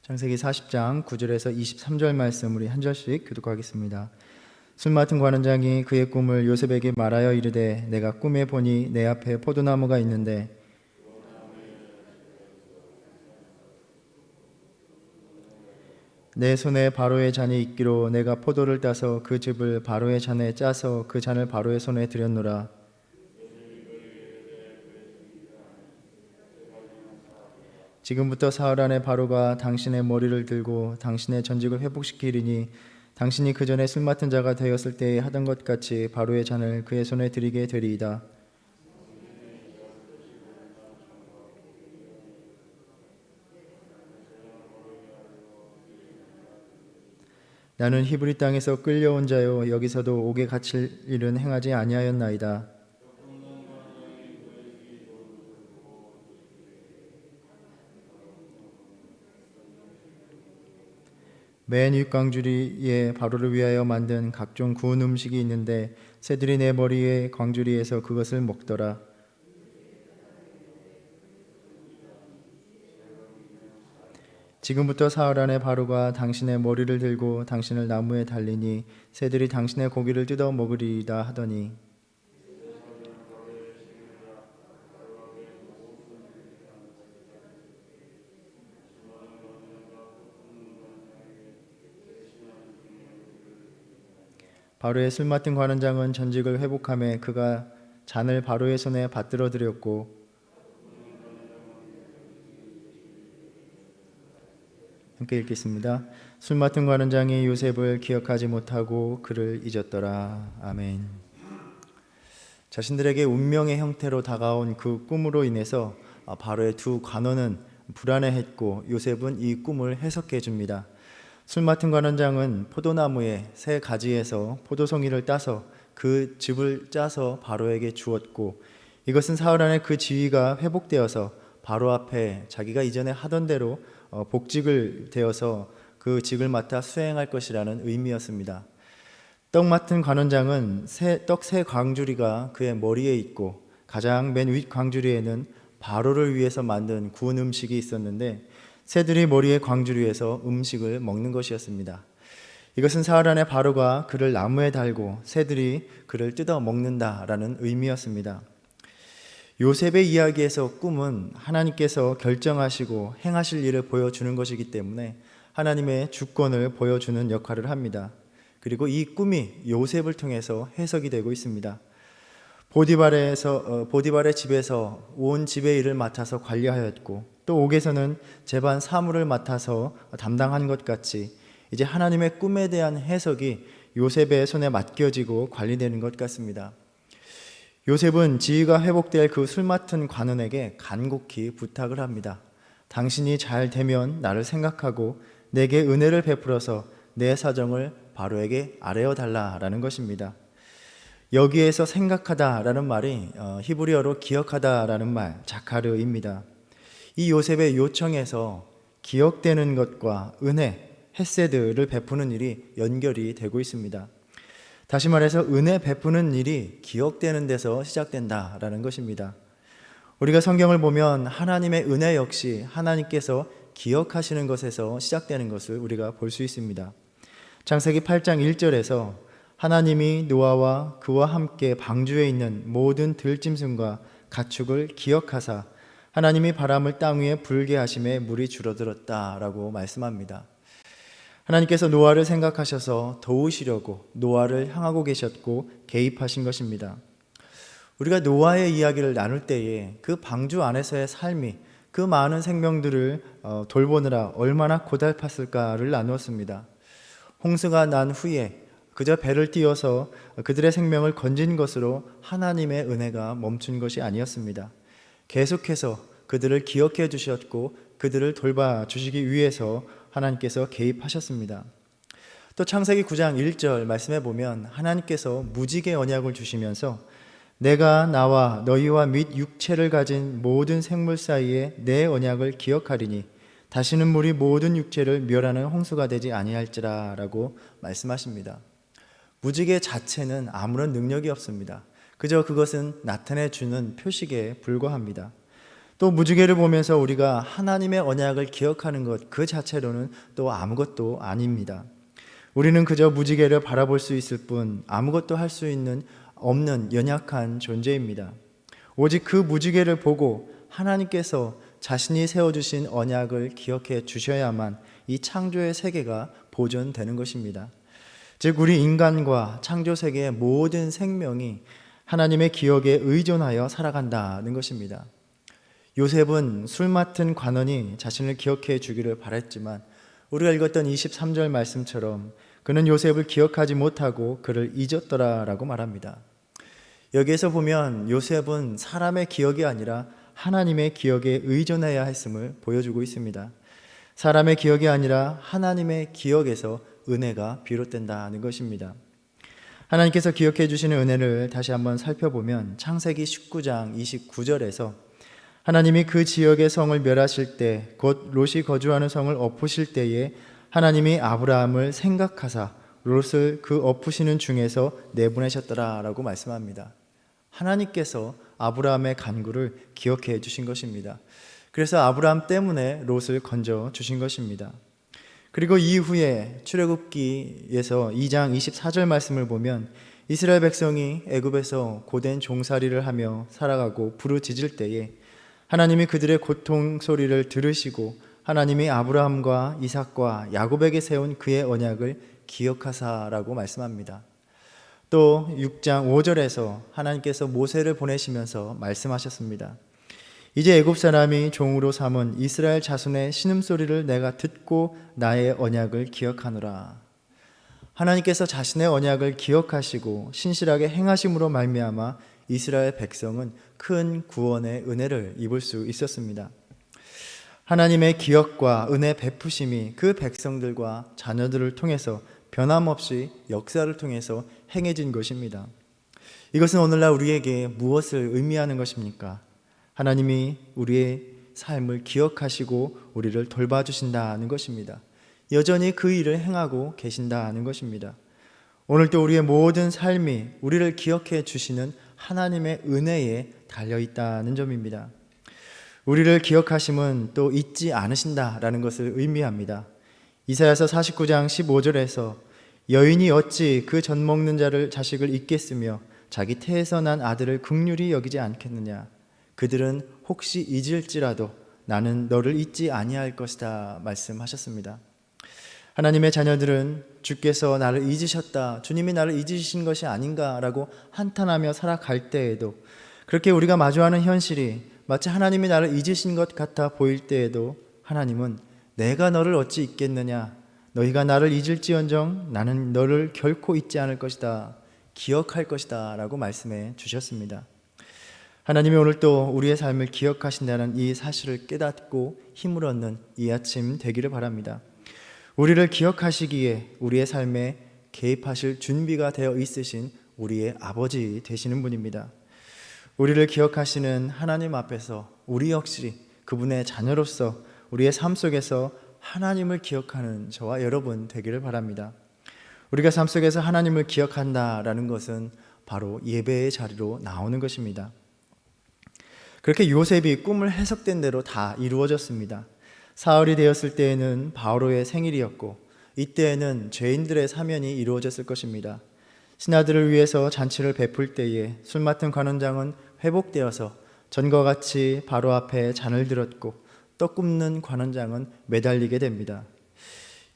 창세기 40장 9절에서 23절 말씀 우리 한 절씩 교독하겠습니다. 술 맡은 관원장이 그의 꿈을 요셉에게 말하여 이르되 내가 꿈에 보니 내 앞에 포도나무가 있는데 내 손에 바로의 잔이 있기로 내가 포도를 따서 그 즙을 바로의 잔에 짜서 그 잔을 바로의 손에 드렸노라. 지금부터 사흘 안에 바로가 당신의 머리를 들고 당신의 전직을 회복시키리니 당신이 그 전에 술 맡은 자가 되었을 때에 하던 것 같이 바로의 잔을 그의 손에 드리게 되리이다. 나는 히브리 땅에서 끌려온 자요 여기서도 옥에 갇힐 일은 행하지 아니하였나이다. 맨 윗광주리에 바로를 위하여 만든 각종 구운 음식이 있는데 새들이 내 머리에 광주리에서 그것을 먹더라. 지금부터 사흘 안에 바로가 당신의 머리를 들고 당신을 나무에 달리니 새들이 당신의 고기를 뜯어 먹으리이다 하더니 바로의 술 맡은 관원장은 전직을 회복하며 그가 잔을 바로의 손에 받들어 드렸고 함께 읽겠습니다. 술 맡은 관원장이 요셉을 기억하지 못하고 그를 잊었더라. 아멘. 자신들에게 운명의 형태로 다가온 그 꿈으로 인해서 바로의 두 관원은 불안해했고 요셉은 이 꿈을 해석해 줍니다. 술 맡은 관원장은 포도나무의 세 가지에서 포도송이를 따서 그 즙을 짜서 바로에게 주었고 이것은 사흘 안에 그 지위가 회복되어서 바로 앞에 자기가 이전에 하던 대로 복직을 되어서 그 직을 맡아 수행할 것이라는 의미였습니다. 떡 맡은 관원장은 떡 세 광주리가 그의 머리에 있고 가장 맨 윗 광주리에는 바로를 위해서 만든 구운 음식이 있었는데 새들이 머리에 광주리에서 음식을 먹는 것이었습니다. 이것은 사흘 안에 바로가 그를 나무에 달고 새들이 그를 뜯어 먹는다라는 의미였습니다. 요셉의 이야기에서 꿈은 하나님께서 결정하시고 행하실 일을 보여주는 것이기 때문에 하나님의 주권을 보여주는 역할을 합니다. 그리고 이 꿈이 요셉을 통해서 해석이 되고 있습니다. 보디발의 집에서 온 집의 일을 맡아서 관리하였고 또 옥에서는 제반 사무를 맡아서 담당한 것 같이 이제 하나님의 꿈에 대한 해석이 요셉의 손에 맡겨지고 관리되는 것 같습니다. 요셉은 지위가 회복될 그 술 맡은 관원에게 간곡히 부탁을 합니다. 당신이 잘 되면 나를 생각하고 내게 은혜를 베풀어서 내 사정을 바로에게 아뢰어 달라라는 것입니다. 여기에서 생각하다라는 말이 히브리어로 기억하다라는 말 자카르입니다. 이 요셉의 요청에서 기억되는 것과 은혜, 헤세드를 베푸는 일이 연결이 되고 있습니다. 다시 말해서 은혜 베푸는 일이 기억되는 데서 시작된다라는 것입니다. 우리가 성경을 보면 하나님의 은혜 역시 하나님께서 기억하시는 것에서 시작되는 것을 우리가 볼 수 있습니다. 창세기 8장 1절에서 하나님이 노아와 그와 함께 방주에 있는 모든 들짐승과 가축을 기억하사 하나님이 바람을 땅 위에 불게 하심에 물이 줄어들었다라고 말씀합니다. 하나님께서 노아를 생각하셔서 도우시려고 노아를 향하고 계셨고 개입하신 것입니다. 우리가 노아의 이야기를 나눌 때에 그 방주 안에서의 삶이 그 많은 생명들을 돌보느라 얼마나 고달팠을까를 나누었습니다. 홍수가 난 후에 그저 배를 띄워서 그들의 생명을 건진 것으로 하나님의 은혜가 멈춘 것이 아니었습니다. 계속해서 그들을 기억해 주셨고 그들을 돌봐주시기 위해서 하나님께서 개입하셨습니다. 또 창세기 9장 1절 말씀해 보면 하나님께서 무지개 언약을 주시면서 내가 나와 너희와 및 육체를 가진 모든 생물 사이에 내 언약을 기억하리니 다시는 물이 모든 육체를 멸하는 홍수가 되지 아니할지라 라고 말씀하십니다. 무지개 자체는 아무런 능력이 없습니다. 그저 그것은 나타내 주는 표식에 불과합니다. 또 무지개를 보면서 우리가 하나님의 언약을 기억하는 것 그 자체로는 또 아무것도 아닙니다. 우리는 그저 무지개를 바라볼 수 있을 뿐 아무것도 할 수 있는 없는 연약한 존재입니다. 오직 그 무지개를 보고 하나님께서 자신이 세워주신 언약을 기억해 주셔야만 이 창조의 세계가 보존되는 것입니다. 즉 우리 인간과 창조 세계의 모든 생명이 하나님의 기억에 의존하여 살아간다는 것입니다. 요셉은 술 맡은 관원이 자신을 기억해 주기를 바랬지만 우리가 읽었던 23절 말씀처럼 그는 요셉을 기억하지 못하고 그를 잊었더라라고 말합니다. 여기에서 보면 요셉은 사람의 기억이 아니라 하나님의 기억에 의존해야 했음을 보여주고 있습니다. 사람의 기억이 아니라 하나님의 기억에서 은혜가 비롯된다는 것입니다. 하나님께서 기억해 주시는 은혜를 다시 한번 살펴보면 창세기 19장 29절에서 하나님이 그 지역의 성을 멸하실 때 곧 롯이 거주하는 성을 엎으실 때에 하나님이 아브라함을 생각하사 롯을 그 엎으시는 중에서 내보내셨더라라고 말씀합니다. 하나님께서 아브라함의 간구를 기억해 주신 것입니다. 그래서 아브라함 때문에 롯을 건져 주신 것입니다. 그리고 이후에 출애굽기에서 2장 24절 말씀을 보면 이스라엘 백성이 애굽에서 고된 종살이를 하며 살아가고 부르짖을 때에 하나님이 그들의 고통 소리를 들으시고 하나님이 아브라함과 이삭과 야곱에게 세운 그의 언약을 기억하사라고 말씀합니다. 또 6장 5절에서 하나님께서 모세를 보내시면서 말씀하셨습니다. 이제 애굽 사람이 종으로 삼은 이스라엘 자손의 신음소리를 내가 듣고 나의 언약을 기억하노라. 하나님께서 자신의 언약을 기억하시고 신실하게 행하심으로 말미암아 이스라엘 백성은 큰 구원의 은혜를 입을 수 있었습니다. 하나님의 기억과 은혜 베푸심이 그 백성들과 자녀들을 통해서 변함없이 역사를 통해서 행해진 것입니다. 이것은 오늘날 우리에게 무엇을 의미하는 것입니까? 하나님이 우리의 삶을 기억하시고 우리를 돌봐주신다는 것입니다. 여전히 그 일을 행하고 계신다는 것입니다. 오늘도 우리의 모든 삶이 우리를 기억해 주시는 하나님의 은혜에 달려있다는 점입니다. 우리를 기억하심은 또 잊지 않으신다라는 것을 의미합니다. 이사야서 49장 15절에서 여인이 어찌 그 젖 먹는 자식을 잊겠으며 자기 태에서 난 아들을 긍휼히 여기지 않겠느냐. 그들은 혹시 잊을지라도 나는 너를 잊지 아니할 것이다 말씀하셨습니다. 하나님의 자녀들은 주께서 나를 잊으셨다, 주님이 나를 잊으신 것이 아닌가라고 한탄하며 살아갈 때에도, 그렇게 우리가 마주하는 현실이 마치 하나님이 나를 잊으신 것 같아 보일 때에도 하나님은 내가 너를 어찌 잊겠느냐, 너희가 나를 잊을지언정 나는 너를 결코 잊지 않을 것이다, 기억할 것이다 라고 말씀해 주셨습니다. 하나님이 오늘도 우리의 삶을 기억하신다는 이 사실을 깨닫고 힘을 얻는 이 아침 되기를 바랍니다. 우리를 기억하시기에 우리의 삶에 개입하실 준비가 되어 있으신 우리의 아버지 되시는 분입니다. 우리를 기억하시는 하나님 앞에서 우리 역시 그분의 자녀로서 우리의 삶 속에서 하나님을 기억하는 저와 여러분 되기를 바랍니다. 우리가 삶 속에서 하나님을 기억한다라는 것은 바로 예배의 자리로 나오는 것입니다. 그렇게 요셉이 꿈을 해석된 대로 다 이루어졌습니다. 사흘이 되었을 때에는 바오로의 생일이었고 이때에는 죄인들의 사면이 이루어졌을 것입니다. 신하들을 위해서 잔치를 베풀 때에 술 맡은 관원장은 회복되어서 전과 같이 바로 앞에 잔을 들었고 떡 굽는 관원장은 매달리게 됩니다.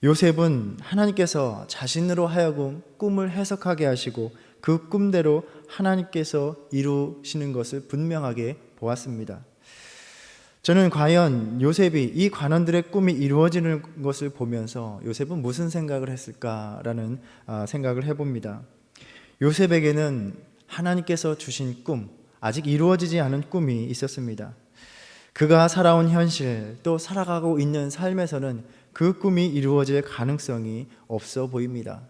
요셉은 하나님께서 자신으로 하여금 꿈을 해석하게 하시고 그 꿈대로 하나님께서 이루시는 것을 분명하게 보았습니다. 저는 과연 요셉이 이 관원들의 꿈이 이루어지는 것을 보면서 요셉은 무슨 생각을 했을까라는 생각을 해봅니다. 요셉에게는 하나님께서 주신 꿈, 아직 이루어지지 않은 꿈이 있었습니다. 그가 살아온 현실, 또 살아가고 있는 삶에서는 그 꿈이 이루어질 가능성이 없어 보입니다.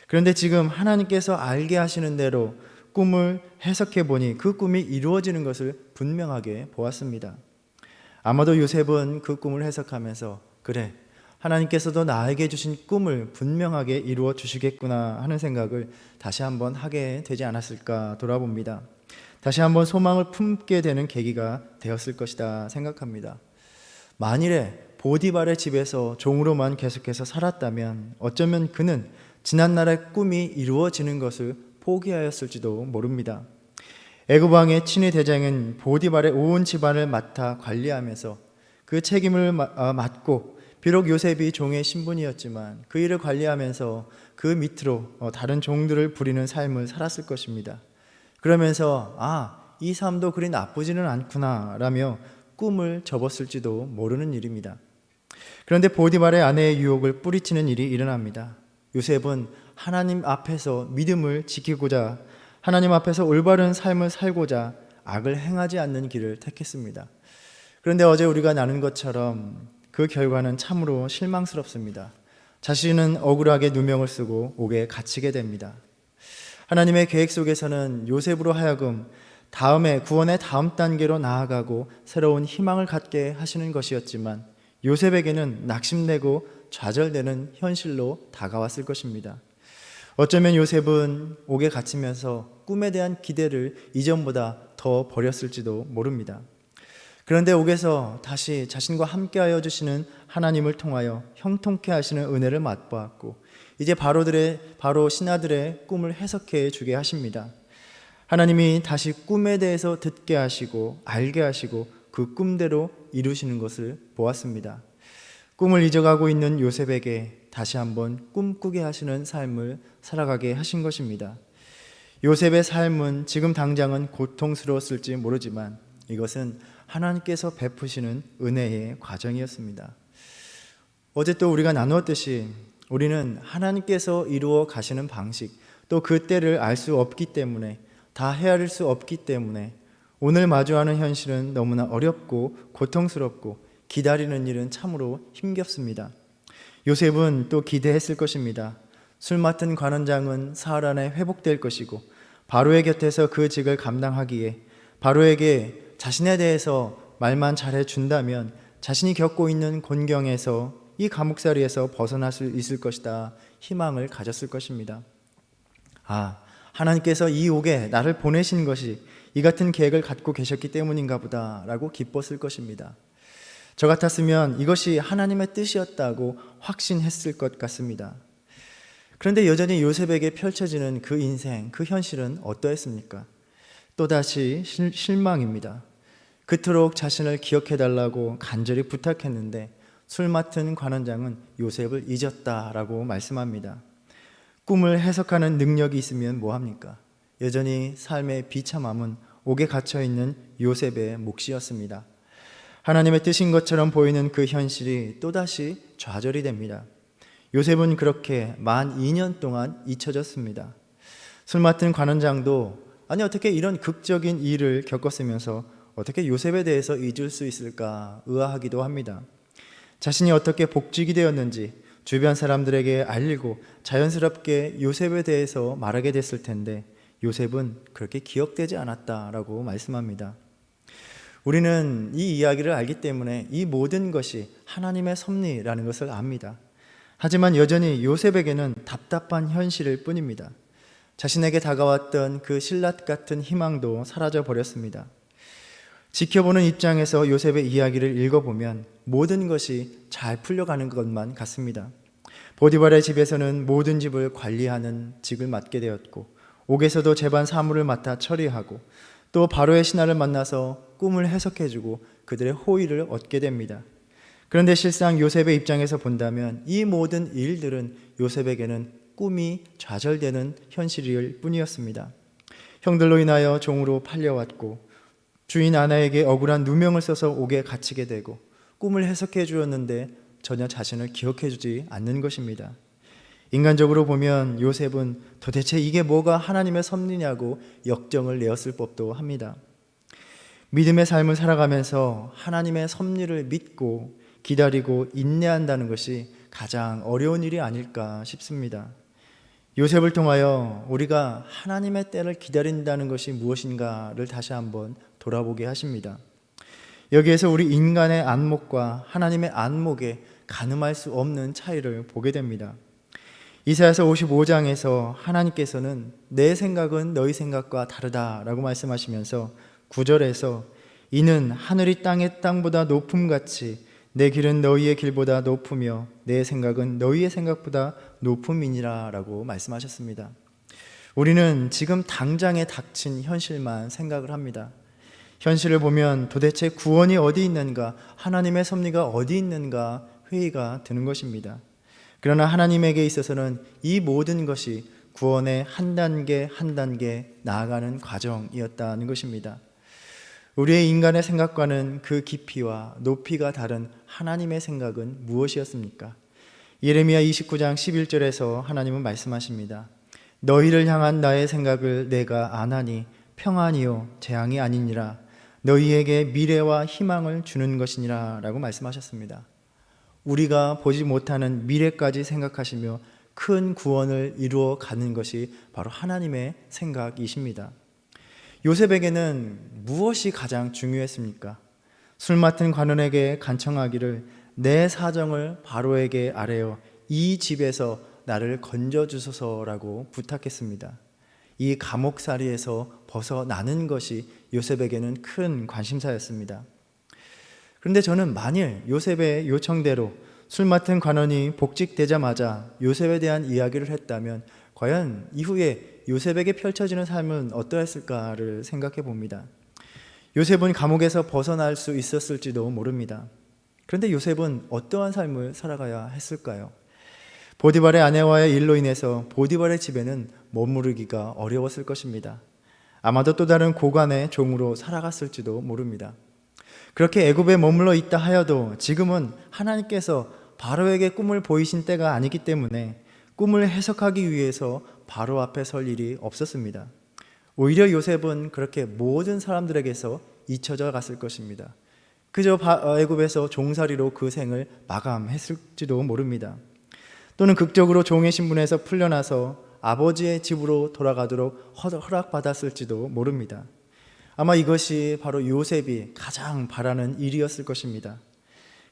그런데 지금 하나님께서 알게 하시는 대로 꿈을 해석해 보니 그 꿈이 이루어지는 것을 분명하게 보았습니다. 아마도 요셉은 그 꿈을 해석하면서 그래, 하나님께서도 나에게 주신 꿈을 분명하게 이루어 주시겠구나 하는 생각을 다시 한번 하게 되지 않았을까 돌아봅니다. 다시 한번 소망을 품게 되는 계기가 되었을 것이다 생각합니다. 만일에 보디발의 집에서 종으로만 계속해서 살았다면 어쩌면 그는 지난날의 꿈이 이루어지는 것을 포기하였을지도 모릅니다. 애굽 왕의 친위 대장인 보디발의 온 집안을 맡아 관리하면서 그 책임을 맡고 비록 요셉이 종의 신분이었지만 그 일을 관리하면서 그 밑으로 다른 종들을 부리는 삶을 살았을 것입니다. 그러면서 이 삶도 그리 나쁘지는 않구나 라며 꿈을 접었을지도 모르는 일입니다. 그런데 보디발의 아내의 유혹을 뿌리치는 일이 일어납니다. 요셉은 하나님 앞에서 믿음을 지키고자, 하나님 앞에서 올바른 삶을 살고자 악을 행하지 않는 길을 택했습니다. 그런데 어제 우리가 나눈 것처럼 그 결과는 참으로 실망스럽습니다. 자신은 억울하게 누명을 쓰고 옥에 갇히게 됩니다. 하나님의 계획 속에서는 요셉으로 하여금 구원의 다음 단계로 나아가고 새로운 희망을 갖게 하시는 것이었지만 요셉에게는 낙심되고 좌절되는 현실로 다가왔을 것입니다. 어쩌면 요셉은 옥에 갇히면서 꿈에 대한 기대를 이전보다 더 버렸을지도 모릅니다. 그런데 옥에서 다시 자신과 함께하여 주시는 하나님을 통하여 형통케 하시는 은혜를 맛보았고 이제 바로 신하들의 꿈을 해석해 주게 하십니다. 하나님이 다시 꿈에 대해서 듣게 하시고 알게 하시고 그 꿈대로 이루시는 것을 보았습니다. 꿈을 잊어가고 있는 요셉에게 다시 한번 꿈꾸게 하시는 삶을 살아가게 하신 것입니다. 요셉의 삶은 지금 당장은 고통스러웠을지 모르지만 이것은 하나님께서 베푸시는 은혜의 과정이었습니다. 어제 또 우리가 나누었듯이 우리는 하나님께서 이루어 가시는 방식, 또 그 때를 알 수 없기 때문에, 다 헤아릴 수 없기 때문에 오늘 마주하는 현실은 너무나 어렵고 고통스럽고 기다리는 일은 참으로 힘겹습니다. 요셉은 또 기대했을 것입니다. 술 맡은 관원장은 사흘 안에 회복될 것이고 바로의 곁에서 그 직을 감당하기에 바로에게 자신에 대해서 말만 잘해준다면 자신이 겪고 있는 곤경에서 이 감옥살이에서 벗어날 수 있을 것이다 희망을 가졌을 것입니다. 하나님께서 이 옥에 나를 보내신 것이 이 같은 계획을 갖고 계셨기 때문인가 보다 라고 기뻤을 것입니다. 저 같았으면 이것이 하나님의 뜻이었다고 확신했을 것 같습니다. 그런데 여전히 요셉에게 펼쳐지는 그 인생, 그 현실은 어떠했습니까? 또다시 실망입니다. 그토록 자신을 기억해달라고 간절히 부탁했는데 술 맡은 관원장은 요셉을 잊었다라고 말씀합니다. 꿈을 해석하는 능력이 있으면 뭐합니까? 여전히 삶의 비참함은 옥에 갇혀있는 요셉의 몫이었습니다. 하나님의 뜻인 것처럼 보이는 그 현실이 또다시 좌절이 됩니다. 요셉은 그렇게 만 2년 동안 잊혀졌습니다. 술 맡은 관원장도 어떻게 이런 극적인 일을 겪었으면서 어떻게 요셉에 대해서 잊을 수 있을까 의아하기도 합니다. 자신이 어떻게 복직이 되었는지 주변 사람들에게 알리고 자연스럽게 요셉에 대해서 말하게 됐을 텐데 요셉은 그렇게 기억되지 않았다라고 말씀합니다. 우리는 이 이야기를 알기 때문에 이 모든 것이 하나님의 섭리라는 것을 압니다. 하지만 여전히 요셉에게는 답답한 현실일 뿐입니다. 자신에게 다가왔던 그 신라 같은 희망도 사라져 버렸습니다. 지켜보는 입장에서 요셉의 이야기를 읽어보면 모든 것이 잘 풀려가는 것만 같습니다. 보디발의 집에서는 모든 집을 관리하는 직을 맡게 되었고 옥에서도 재반 사무를 맡아 처리하고 또 바로의 신하를 만나서 꿈을 해석해주고 그들의 호의를 얻게 됩니다. 그런데 실상 요셉의 입장에서 본다면 이 모든 일들은 요셉에게는 꿈이 좌절되는 현실일 뿐이었습니다. 형들로 인하여 종으로 팔려왔고 주인 아내에게 억울한 누명을 써서 옥에 갇히게 되고 꿈을 해석해 주었는데 전혀 자신을 기억해 주지 않는 것입니다. 인간적으로 보면 요셉은 도대체 이게 뭐가 하나님의 섭리냐고 역정을 내었을 법도 합니다. 믿음의 삶을 살아가면서 하나님의 섭리를 믿고 기다리고 인내한다는 것이 가장 어려운 일이 아닐까 싶습니다. 요셉을 통하여 우리가 하나님의 때를 기다린다는 것이 무엇인가를 다시 한번 돌아보게 하십니다. 여기에서 우리 인간의 안목과 하나님의 안목에 가늠할 수 없는 차이를 보게 됩니다. 이사야서 55장에서 하나님께서는 내 생각은 너희 생각과 다르다라고 말씀하시면서 9절에서 이는 하늘이 땅의 땅보다 높음같이 내 길은 너희의 길보다 높으며 내 생각은 너희의 생각보다 높음이니라 라고 말씀하셨습니다. 우리는 지금 당장에 닥친 현실만 생각을 합니다. 현실을 보면 도대체 구원이 어디 있는가, 하나님의 섭리가 어디 있는가 회의가 드는 것입니다. 그러나 하나님에게 있어서는 이 모든 것이 구원의 한 단계 한 단계 나아가는 과정이었다는 것입니다. 우리의 인간의 생각과는 그 깊이와 높이가 다른 하나님의 생각은 무엇이었습니까? 예레미야 29장 11절에서 하나님은 말씀하십니다. 너희를 향한 나의 생각을 내가 아나니 평안이요 재앙이 아니니라. 너희에게 미래와 희망을 주는 것이니라 라고 말씀하셨습니다. 우리가 보지 못하는 미래까지 생각하시며 큰 구원을 이루어 가는 것이 바로 하나님의 생각이십니다. 요셉에게는 무엇이 가장 중요했습니까? 술 맡은 관원에게 간청하기를 내 사정을 바로에게 아뢰어 이 집에서 나를 건져주소서라고 부탁했습니다. 이 감옥살이에서 벗어나는 것이 요셉에게는 큰 관심사였습니다. 그런데 저는 만일 요셉의 요청대로 술 맡은 관원이 복직되자마자 요셉에 대한 이야기를 했다면 과연 이후에 요셉에게 펼쳐지는 삶은 어떠했을까를 생각해 봅니다. 요셉은 감옥에서 벗어날 수 있었을지도 모릅니다. 그런데 요셉은 어떠한 삶을 살아가야 했을까요? 보디발의 아내와의 일로 인해서 보디발의 집에는 머무르기가 어려웠을 것입니다. 아마도 또 다른 고관의 종으로 살아갔을지도 모릅니다. 그렇게 애굽에 머물러 있다 하여도 지금은 하나님께서 바로에게 꿈을 보이신 때가 아니기 때문에 꿈을 해석하기 위해서 바로 앞에 설 일이 없었습니다. 오히려 요셉은 그렇게 모든 사람들에게서 잊혀져 갔을 것입니다. 그저 애굽에서 종살이로 그 생을 마감했을지도 모릅니다. 또는 극적으로 종의 신분에서 풀려나서 아버지의 집으로 돌아가도록 허락받았을지도 모릅니다. 아마 이것이 바로 요셉이 가장 바라는 일이었을 것입니다.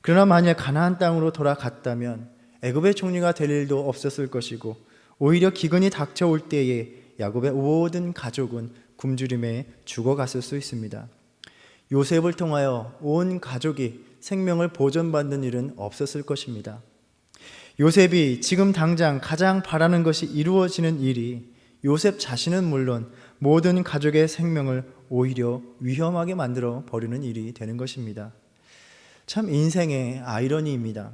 그러나 만약 가나안 땅으로 돌아갔다면 애굽의 총리가 될 일도 없었을 것이고 오히려 기근이 닥쳐올 때에 야곱의 모든 가족은 굶주림에 죽어갔을 수 있습니다. 요셉을 통하여 온 가족이 생명을 보존받는 일은 없었을 것입니다. 요셉이 지금 당장 가장 바라는 것이 이루어지는 일이 요셉 자신은 물론 모든 가족의 생명을 오히려 위험하게 만들어 버리는 일이 되는 것입니다. 참 인생의 아이러니입니다.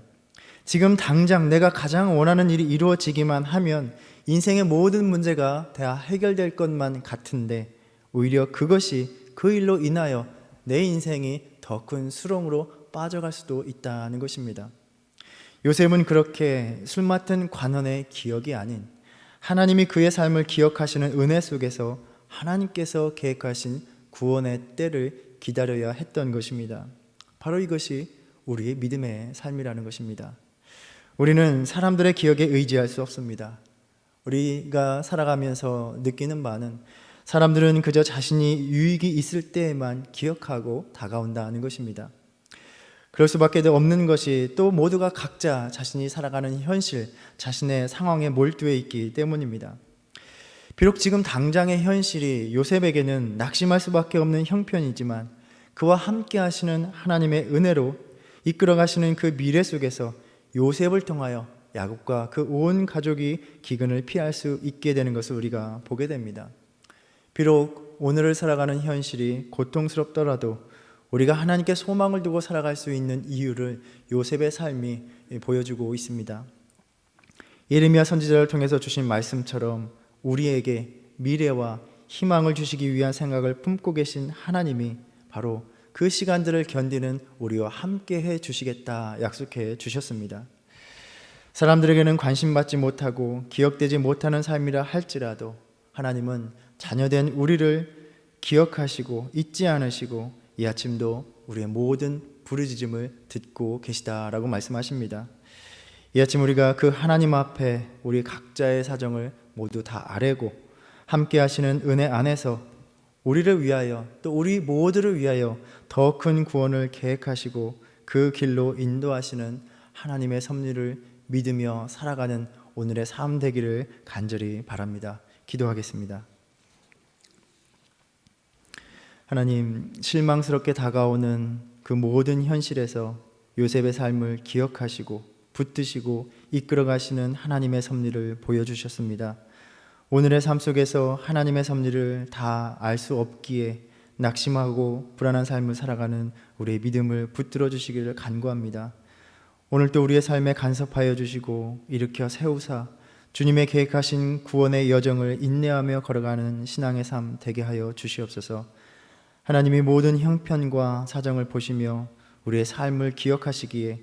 지금 당장 내가 가장 원하는 일이 이루어지기만 하면 인생의 모든 문제가 다 해결될 것만 같은데 오히려 그것이 그 일로 인하여 내 인생이 더 큰 수렁으로 빠져갈 수도 있다는 것입니다. 요셉은 그렇게 술 맡은 관원의 기억이 아닌 하나님이 그의 삶을 기억하시는 은혜 속에서 하나님께서 계획하신 구원의 때를 기다려야 했던 것입니다. 바로 이것이 우리의 믿음의 삶이라는 것입니다. 우리는 사람들의 기억에 의지할 수 없습니다. 우리가 살아가면서 느끼는 바는 사람들은 그저 자신이 유익이 있을 때에만 기억하고 다가온다는 것입니다. 그럴 수밖에 없는 것이 또 모두가 각자 자신이 살아가는 현실, 자신의 상황에 몰두해 있기 때문입니다. 비록 지금 당장의 현실이 요셉에게는 낙심할 수밖에 없는 형편이지만 그와 함께 하시는 하나님의 은혜로 이끌어 가시는 그 미래 속에서 요셉을 통하여 야곱과 그 온 가족이 기근을 피할 수 있게 되는 것을 우리가 보게 됩니다. 비록 오늘을 살아가는 현실이 고통스럽더라도 우리가 하나님께 소망을 두고 살아갈 수 있는 이유를 요셉의 삶이 보여주고 있습니다. 예레미야 선지자를 통해서 주신 말씀처럼 우리에게 미래와 희망을 주시기 위한 생각을 품고 계신 하나님이 바로 그 시간들을 견디는 우리와 함께 해 주시겠다 약속해 주셨습니다. 사람들에게는 관심받지 못하고 기억되지 못하는 삶이라 할지라도 하나님은 자녀된 우리를 기억하시고 잊지 않으시고 이 아침도 우리의 모든 부르짖음을 듣고 계시다라고 말씀하십니다. 이 아침 우리가 그 하나님 앞에 우리 각자의 사정을 모두 다 아뢰고 함께 하시는 은혜 안에서 우리를 위하여 또 우리 모두를 위하여 더 큰 구원을 계획하시고 그 길로 인도하시는 하나님의 섭리를 믿으며 살아가는 오늘의 삶 되기를 간절히 바랍니다. 기도하겠습니다. 하나님, 실망스럽게 다가오는 그 모든 현실에서 요셉의 삶을 기억하시고 붙드시고 이끌어 가시는 하나님의 섭리를 보여주셨습니다. 오늘의 삶 속에서 하나님의 섭리를 다 알 수 없기에 낙심하고 불안한 삶을 살아가는 우리의 믿음을 붙들어 주시기를 간구합니다. 오늘 또 우리의 삶에 간섭하여 주시고 일으켜 세우사 주님의 계획하신 구원의 여정을 인내하며 걸어가는 신앙의 삶 되게 하여 주시옵소서. 하나님이 모든 형편과 사정을 보시며 우리의 삶을 기억하시기에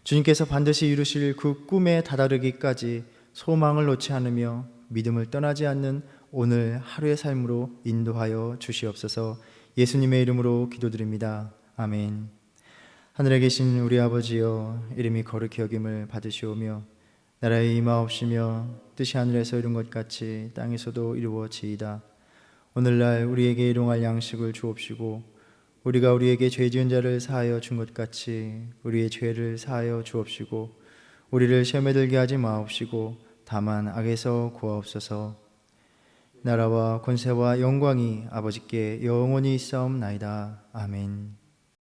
주님께서 반드시 이루실 그 꿈에 다다르기까지 소망을 놓지 않으며 믿음을 떠나지 않는 오늘 하루의 삶으로 인도하여 주시옵소서. 예수님의 이름으로 기도드립니다. 아멘. 하늘에 계신 우리 아버지여, 이름이 거룩히 여김을 받으시오며 나라의 임하옵시며 뜻이 하늘에서 이룬 것 같이 땅에서도 이루어지이다. 오늘날 우리에게 일용할 양식을 주옵시고 우리가 우리에게 죄 지은 자를 사하여 준 것 같이 우리의 죄를 사하여 주옵시고 우리를 시험에 들게 하지 마옵시고 다만 악에서 구하옵소서. 나라와 권세와 영광이 아버지께 영원히 있사옵나이다. 아멘.